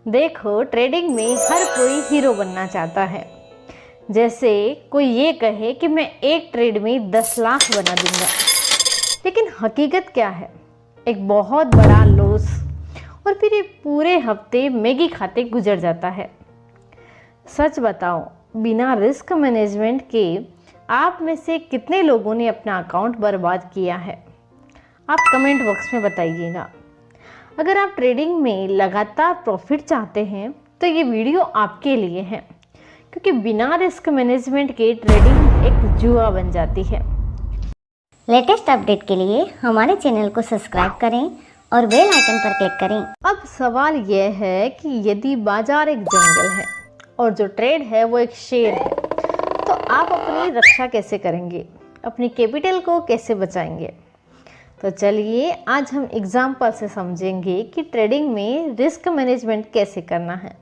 देखो, ट्रेडिंग में हर कोई हीरो बनना चाहता है। जैसे कोई ये कहे कि मैं एक ट्रेड में 10 लाख बना दूंगा, लेकिन हकीकत क्या है? एक बहुत बड़ा लॉस, और फिर ये पूरे हफ्ते मैगी खाते गुजर जाता है। सच बताओ, बिना रिस्क मैनेजमेंट के आप में से कितने लोगों ने अपना अकाउंट बर्बाद किया है? आप कमेंट बॉक्स में बताइएगा। अगर आप ट्रेडिंग में लगातार प्रॉफिट चाहते हैं तो ये वीडियो आपके लिए है, क्योंकि बिना रिस्क मैनेजमेंट के ट्रेडिंग एक जुआ बन जाती है। लेटेस्ट अपडेट के लिए हमारे चैनल को सब्सक्राइब करें और बेल आइकन पर क्लिक करें। अब सवाल यह है कि यदि बाजार एक जंगल है और जो ट्रेड है वो एक शेर है, तो आप अपनी रक्षा कैसे करेंगे? अपनी कैपिटल को कैसे बचाएंगे? तो चलिए आज हम एग्जाम्पल से समझेंगे कि ट्रेडिंग में रिस्क मैनेजमेंट कैसे करना है।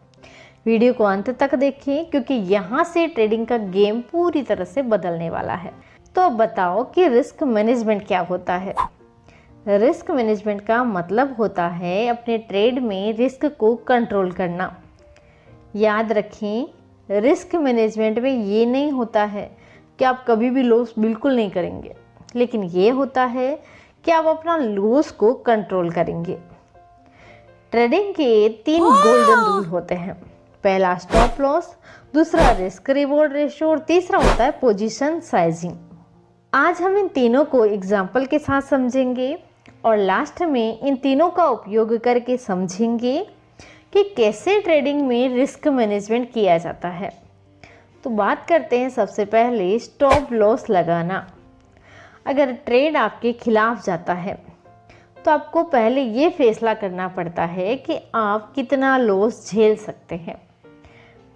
वीडियो को अंत तक देखिए, क्योंकि यहाँ से ट्रेडिंग का गेम पूरी तरह से बदलने वाला है। तो बताओ कि रिस्क मैनेजमेंट क्या होता है? रिस्क मैनेजमेंट का मतलब होता है अपने ट्रेड में रिस्क को कंट्रोल करना। याद रखें, रिस्क मैनेजमेंट में ये नहीं होता है कि आप कभी भी लॉस बिल्कुल नहीं करेंगे, लेकिन ये होता है कि आप अपना लॉस को कंट्रोल करेंगे। ट्रेडिंग के 3 गोल्डन रूल होते हैं। पहला स्टॉप लॉस, दूसरा रिस्क रिवॉर्ड रेशियो और तीसरा होता है पोजीशन साइजिंग। आज हम इन तीनों को एग्जाम्पल के साथ समझेंगे और लास्ट में इन तीनों का उपयोग करके समझेंगे कि कैसे ट्रेडिंग में रिस्क मैनेजमेंट किया जाता है। तो बात करते हैं सबसे पहले स्टॉप लॉस लगाना। अगर ट्रेड आपके खिलाफ जाता है तो आपको पहले ये फैसला करना पड़ता है कि आप कितना लॉस झेल सकते हैं।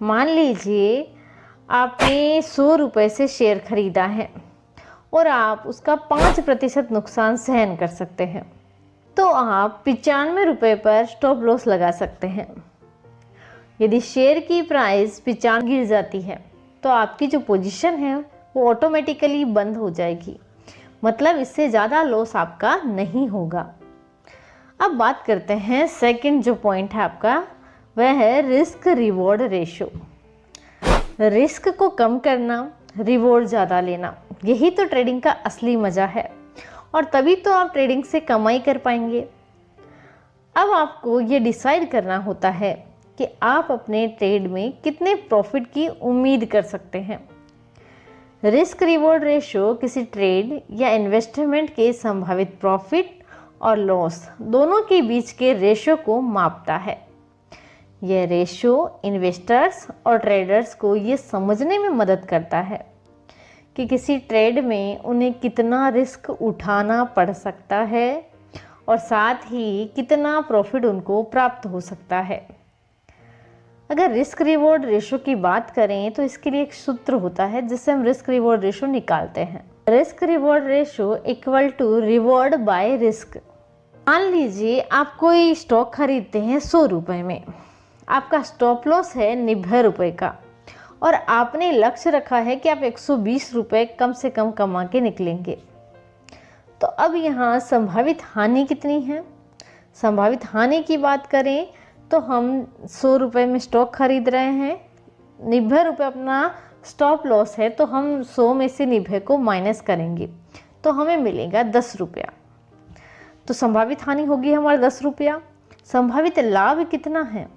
मान लीजिए आपने 100 रुपये से शेयर खरीदा है और आप उसका 5% नुकसान सहन कर सकते हैं, तो आप 95 रुपये पर स्टॉप लॉस लगा सकते हैं। यदि शेयर की प्राइस 95 गिर जाती है तो आपकी जो पोजीशन है वो ऑटोमेटिकली बंद हो जाएगी, मतलब इससे ज़्यादा लॉस आपका नहीं होगा। अब बात करते हैं सेकंड जो पॉइंट है आपका, वह है रिस्क रिवॉर्ड रेशो। रिस्क को कम करना, रिवॉर्ड ज़्यादा लेना, यही तो ट्रेडिंग का असली मज़ा है, और तभी तो आप ट्रेडिंग से कमाई कर पाएंगे। अब आपको ये डिसाइड करना होता है कि आप अपने ट्रेड में कितने प्रॉफिट की उम्मीद कर सकते हैं। रिस्क रिवॉर्ड रेशो किसी ट्रेड या इन्वेस्टमेंट के संभावित प्रॉफिट और लॉस दोनों के बीच के रेशो को मापता है। यह रेशो इन्वेस्टर्स और ट्रेडर्स को ये समझने में मदद करता है कि किसी ट्रेड में उन्हें कितना रिस्क उठाना पड़ सकता है और साथ ही कितना प्रॉफिट उनको प्राप्त हो सकता है। अगर रिस्क रिवॉर्ड रेशो की बात करें तो इसके लिए एक सूत्र होता है जिससे हम रिस्क रिवॉर्ड रेशो निकालते हैं। Risk reward ratio equal to reward by risk. मान लीजिए आप कोई स्टॉक खरीदते हैं 100 रुपये में, आपका स्टॉप लॉस है 90 रुपये का, और आपने लक्ष्य रखा है कि आप 120 रुपये कम से कम कमा के निकलेंगे। तो अब यहाँ संभावित हानि कितनी है? संभावित हानि की बात करें तो हम 100 रुपये में स्टॉक खरीद रहे हैं, 90 रुपये अपना स्टॉप लॉस है, तो हम 100 में से 90 को माइनस करेंगे तो हमें मिलेगा 10 रुपया। तो संभावित हानि होगी हमारा 10 रुपया। संभावित लाभ कितना है?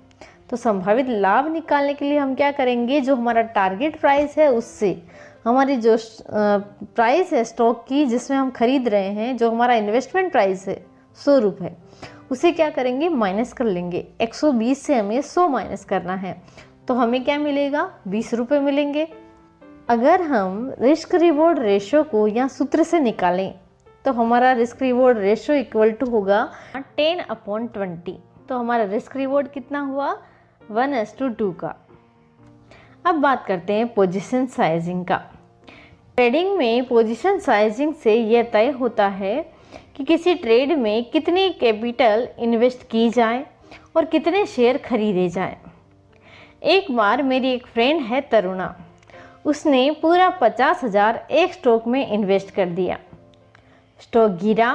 तो संभावित लाभ निकालने के लिए हम क्या करेंगे, जो हमारा टारगेट प्राइस है उससे हमारी जो प्राइस है स्टॉक की जिसमें हम खरीद रहे हैं, जो हमारा इन्वेस्टमेंट प्राइस है 100 रुपये, उसे क्या करेंगे, माइनस कर लेंगे। 120 से हमें 100 माइनस करना है, तो हमें क्या मिलेगा, 20 रुपये मिलेंगे। अगर हम रिस्क रिवॉर्ड रेशो को यहाँ सूत्र से निकालें तो हमारा risk reward ratio equal to होगा 10/20। तो हमारा रिस्क रिवॉर्ड कितना हुआ, 1:2 का। अब बात करते हैं पोजीशन साइजिंग का। ट्रेडिंग में पोजीशन साइजिंग से यह तय होता है कि किसी ट्रेड में कितनी कैपिटल इन्वेस्ट की जाए और कितने शेयर खरीदे जाएं। एक बार मेरी एक फ्रेंड है तरुणा, उसने पूरा 50,000 एक स्टॉक में इन्वेस्ट कर दिया। स्टॉक गिरा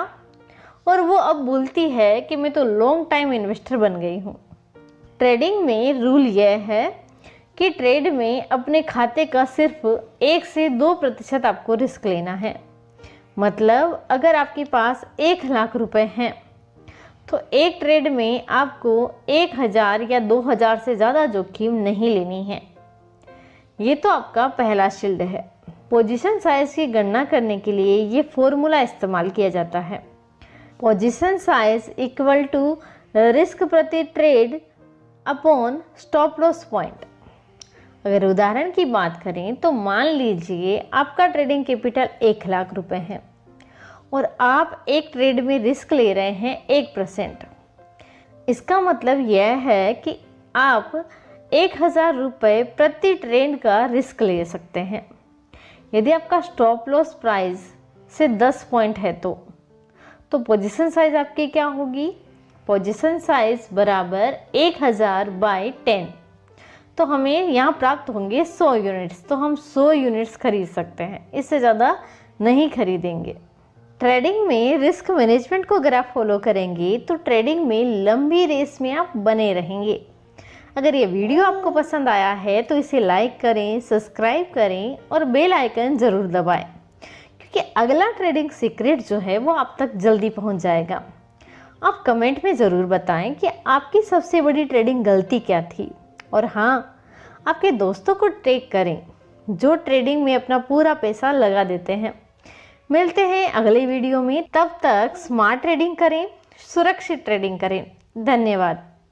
और वो अब बोलती है कि मैं तो लॉन्ग टाइम इन्वेस्टर बन गई हूँ। ट्रेडिंग में रूल यह है कि ट्रेड में अपने खाते का सिर्फ 1 से 2% आपको रिस्क लेना है। मतलब अगर आपके पास 1 लाख रुपए हैं तो एक ट्रेड में आपको 1000 या 2000 से ज़्यादा जोखिम नहीं लेनी है। ये तो आपका पहला शील्ड है। पोजीशन साइज की गणना करने के लिए ये फॉर्मूला इस्तेमाल किया जाता है। Position size equal to risk प्रति trade upon stop loss point. अगर उदाहरण की बात करें तो मान लीजिए आपका ट्रेडिंग कैपिटल 1 लाख रुपए है और आप एक ट्रेड में रिस्क ले रहे हैं 1%। इसका मतलब यह है कि आप 1000 रुपये प्रति ट्रेड का रिस्क ले सकते हैं। यदि आपका स्टॉप लॉस प्राइस से 10 पॉइंट है तो पोजीशन साइज आपकी क्या होगी? पोजीशन साइज बराबर 1000 बाई 10। तो हमें यहाँ प्राप्त होंगे 100 यूनिट्स। तो हम 100 यूनिट्स खरीद सकते हैं, इससे ज़्यादा नहीं खरीदेंगे। ट्रेडिंग में रिस्क मैनेजमेंट को अगर आप फॉलो करेंगे तो ट्रेडिंग में लंबी रेस में आप बने रहेंगे। अगर ये वीडियो आपको पसंद आया है तो इसे लाइक करें, सब्सक्राइब करें और बेल आइकन ज़रूर दबाएं, क्योंकि अगला ट्रेडिंग सीक्रेट जो है वो आप तक जल्दी पहुंच जाएगा। आप कमेंट में ज़रूर बताएं कि आपकी सबसे बड़ी ट्रेडिंग गलती क्या थी। और हाँ, आपके दोस्तों को टैग करें जो ट्रेडिंग में अपना पूरा पैसा लगा देते हैं। मिलते हैं अगले वीडियो में, तब तक स्मार्ट ट्रेडिंग करें, सुरक्षित ट्रेडिंग करें। धन्यवाद।